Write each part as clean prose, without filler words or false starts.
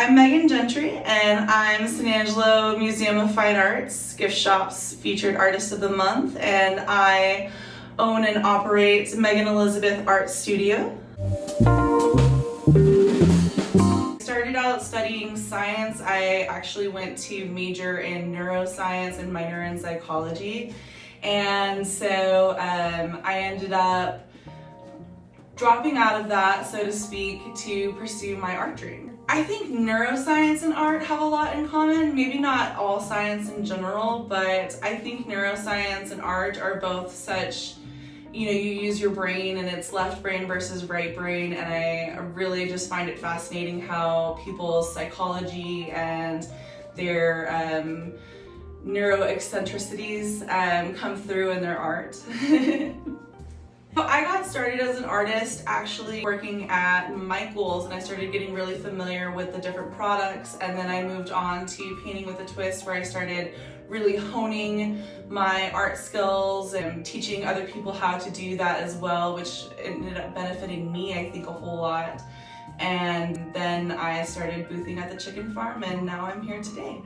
I'm Megan Gentry, and I'm San Angelo Museum of Fine Arts Gift Shop's Featured Artist of the Month, and I own and operate Megan Elizabeth Art Studio. I started out studying science. I actually went to major in neuroscience and minor in psychology, and so I ended up dropping out of that, so to speak, to pursue my art dream. I think neuroscience and art have a lot in common. Maybe not all science in general, but I think neuroscience and art are both such, you use your brain and it's left brain versus right brain, and I really just find it fascinating how people's psychology and their neuroeccentricities come through in their art. I got started as an artist actually working at Michael's, and I started getting really familiar with the different products, and then I moved on to painting with a twist, where I started really honing my art skills and teaching other people how to do that as well, which ended up benefiting me, I think, a whole lot. And then I started boothing at the chicken farm, and now I'm here today.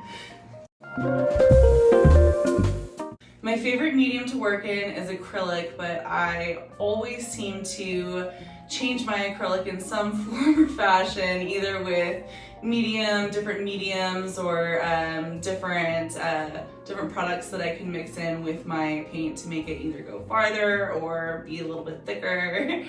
My favorite medium to work in is acrylic, but I always seem to change my acrylic in some form or fashion, either with different mediums, or different products that I can mix in with my paint to make it either go farther or be a little bit thicker.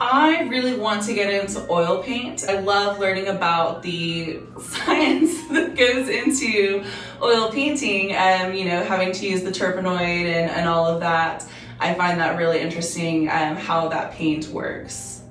I really want to get into oil paint. I love learning about the science that goes into oil painting, having to use the terpenoid and all of that. I find that really interesting, how that paint works.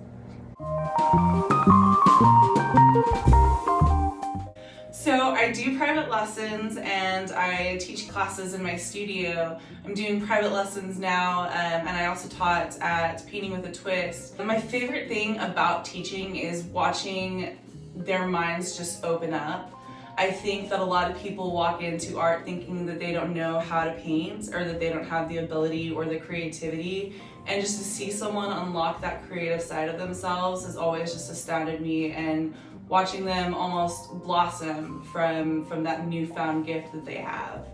So I do private lessons and I teach classes in my studio. I'm doing private lessons now, and I also taught at Painting with a Twist. My favorite thing about teaching is watching their minds just open up. I think that a lot of people walk into art thinking that they don't know how to paint, or that they don't have the ability or the creativity, and just to see someone unlock that creative side of themselves has always just astounded me, and watching them almost blossom from that newfound gift that they have.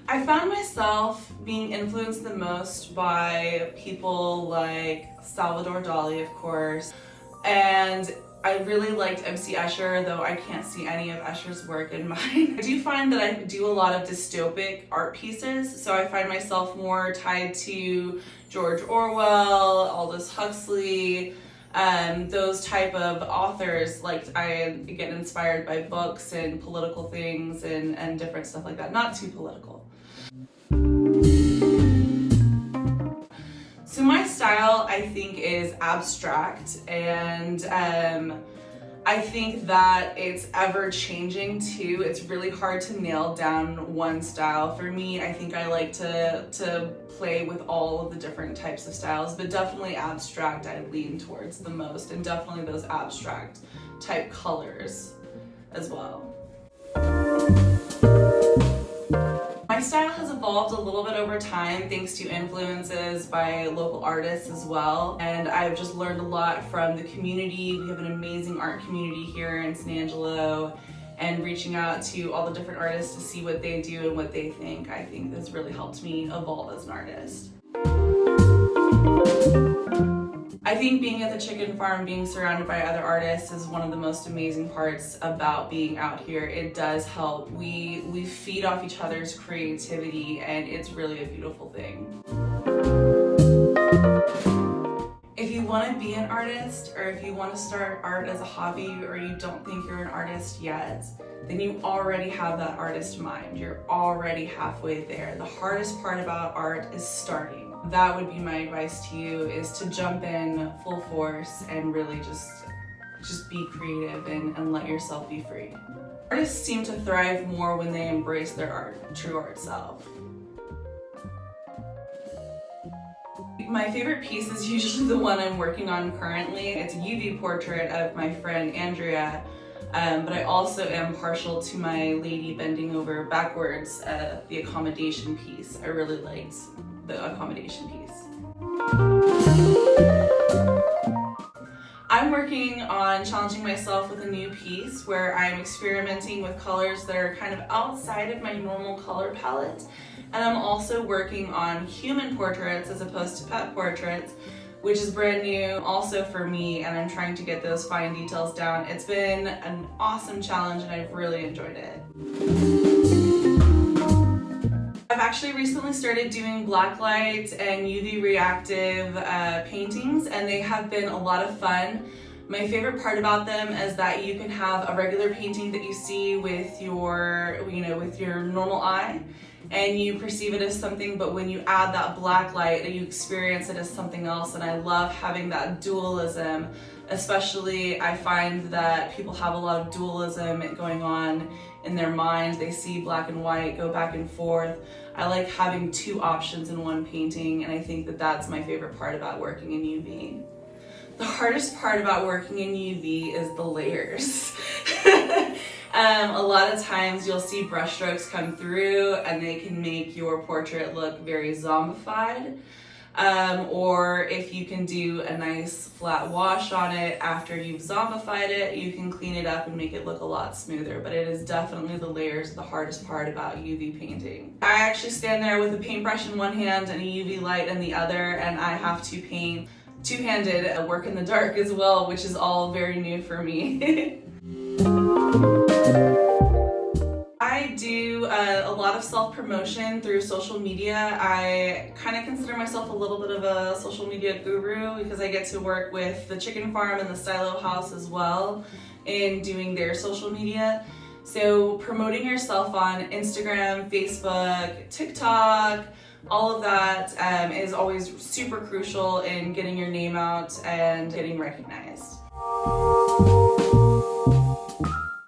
I found myself being influenced the most by people like Salvador Dali, of course, and I really liked MC Escher, though I can't see any of Escher's work in mine. I do find that I do a lot of dystopic art pieces, so I find myself more tied to George Orwell, Aldous Huxley, those type of authors. Like, I get inspired by books and political things and different stuff like that. Not too political. So my style, I think, is abstract, and I think that it's ever changing too. It's really hard to nail down one style. For me, I think I like to play with all of the different types of styles, but definitely abstract I lean towards the most, and definitely those abstract type colors as well. My style has evolved a little bit over time thanks to influences by local artists as well, and I've just learned a lot from the community. We have an amazing art community here in San Angelo, and reaching out to all the different artists to see what they do and what they think, I think has really helped me evolve as an artist. I think being at the chicken farm, being surrounded by other artists, is one of the most amazing parts about being out here. It does help. We feed off each other's creativity, and it's really a beautiful thing. If you want to be an artist, or if you want to start art as a hobby, or you don't think you're an artist yet, then you already have that artist mind. You're already halfway there. The hardest part about art is starting. That would be my advice to you, is to jump in full force and really just be creative and let yourself be free. Artists seem to thrive more when they embrace their true art self. My favorite piece is usually the one I'm working on currently. It's a UV portrait of my friend Andrea, but I also am partial to my lady bending over backwards, the accommodation piece. I really liked the accommodation piece. working on challenging myself with a new piece where I'm experimenting with colors that are kind of outside of my normal color palette. And I'm also working on human portraits as opposed to pet portraits, which is brand new also for me, and I'm trying to get those fine details down. It's been an awesome challenge and I've really enjoyed it. I've actually recently started doing blacklight and UV reactive paintings, and they have been a lot of fun. My favorite part about them is that you can have a regular painting that you see with your, with your normal eye, and you perceive it as something, but when you add that black light, you experience it as something else. And I love having that dualism, especially I find that people have a lot of dualism going on in their minds. They see black and white, go back and forth. I like having two options in one painting, and I think that that's my favorite part about working in UV. The hardest part about working in UV is the layers. A lot of times you'll see brushstrokes come through and they can make your portrait look very zombified. Or if you can do a nice flat wash on it after you've zombified it, you can clean it up and make it look a lot smoother. But it is definitely the layers the hardest part about UV painting. I actually stand there with a paintbrush in one hand and a UV light in the other, and I have to paint two-handed, work in the dark as well, which is all very new for me. I do a lot of self-promotion through social media. I kind of consider myself a little bit of a social media guru because I get to work with the Chicken Farm and the Stylo House as well in doing their social media. So promoting yourself on Instagram, Facebook, TikTok, all of that is always super crucial in getting your name out and getting recognized.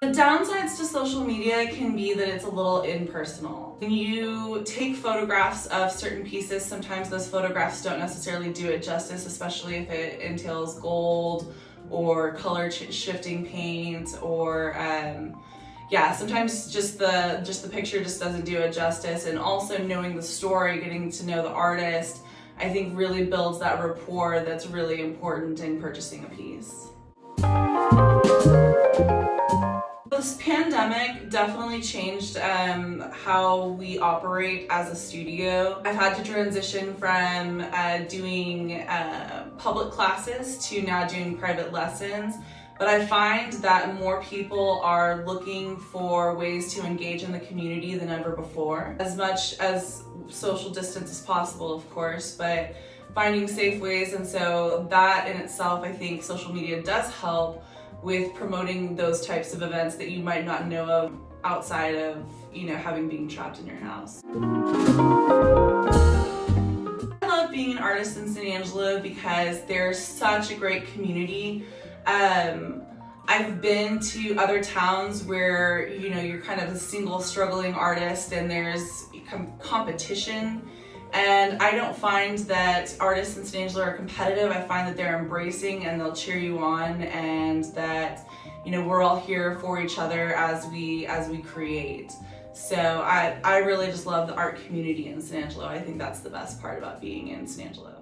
The downsides to social media can be that it's a little impersonal. When you take photographs of certain pieces, sometimes those photographs don't necessarily do it justice, especially if it entails gold or color shifting paint, or sometimes just the picture just doesn't do it justice. And also knowing the story, getting to know the artist, I think really builds that rapport that's really important in purchasing a piece. This pandemic definitely changed how we operate as a studio. I've had to transition from doing public classes to now doing private lessons, but I find that more people are looking for ways to engage in the community than ever before. As much as social distance as possible, of course, but finding safe ways, and so that in itself, I think social media does help with promoting those types of events that you might not know of outside of, having being trapped in your house. I love being an artist in San Angelo because there's such a great community. I've been to other towns where, you're kind of a single struggling artist and there's competition. And I don't find that artists in San Angelo are competitive. I find that they're embracing and they'll cheer you on, and that we're all here for each other as we create. So I really just love the art community in San Angelo. I think that's the best part about being in San Angelo.